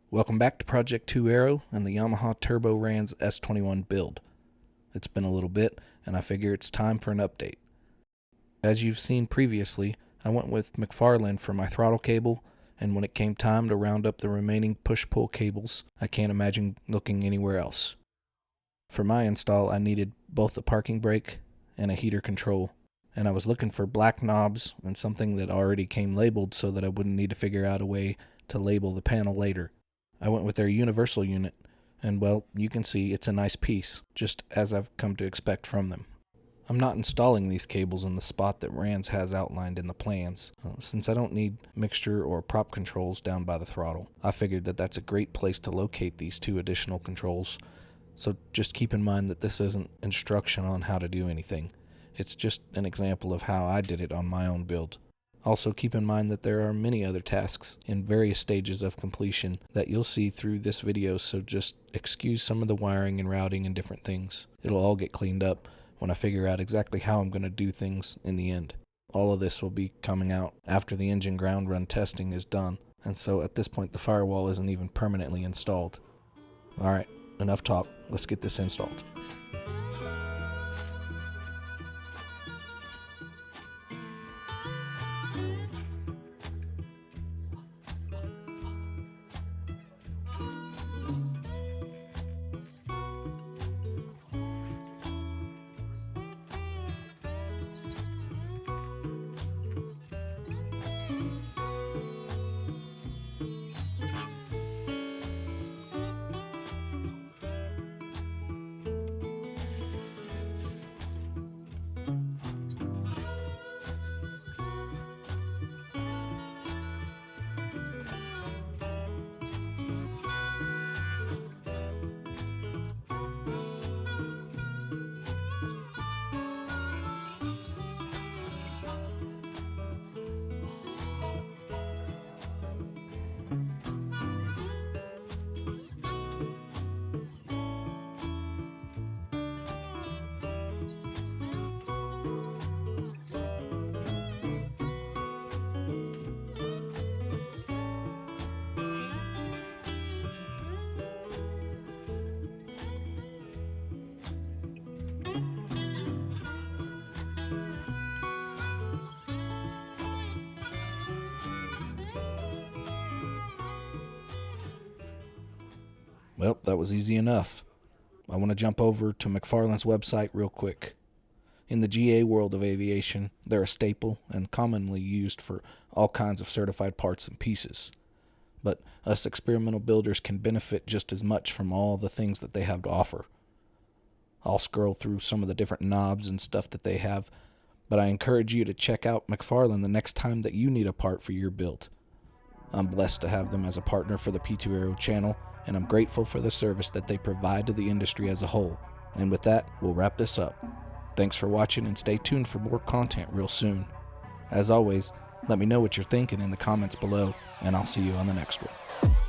Welcome back to Project 2 Aero and the Yamaha Turbo RANS S21 build. It's been a little bit, and I figure it's time for an update. As you've seen previously, I went with McFarlane for my throttle cable, and when it came time to round up the remaining push-pull cables, I can't imagine looking anywhere else. For my install, I needed both a parking brake and a heater control, and I was looking for black knobs and something that already came labeled so that I wouldn't need to figure out a way to label the panel later. I went with their universal unit, and well, you can see it's a nice piece, just as I've come to expect from them. I'm not installing these cables in the spot that RANS has outlined in the plans, since I don't need mixture or prop controls down by the throttle. I figured that that's a great place to locate these two additional controls, so just keep in mind that this isn't instruction on how to do anything. It's just an example of how I did it on my own build. Also keep in mind that there are many other tasks in various stages of completion that you'll see through this video, so just excuse some of the wiring and routing and different things. It'll all get cleaned up when I figure out exactly how I'm going to do things in the end. All of this will be coming out after the engine ground run testing is done, and so at this point the firewall isn't even permanently installed. Alright, enough talk, let's get this installed. Well, that was easy enough. I want to jump over to McFarlane's website real quick. In the GA world of aviation, they're a staple and commonly used for all kinds of certified parts and pieces. But us experimental builders can benefit just as much from all the things that they have to offer. I'll scroll through some of the different knobs and stuff that they have, but I encourage you to check out McFarlane the next time that you need a part for your build. I'm blessed to have them as a partner for the P2 Aero channel, and I'm grateful for the service that they provide to the industry as a whole. And with that, we'll wrap this up. Thanks for watching, and stay tuned for more content real soon. As always, let me know what you're thinking in the comments below, and I'll see you on the next one.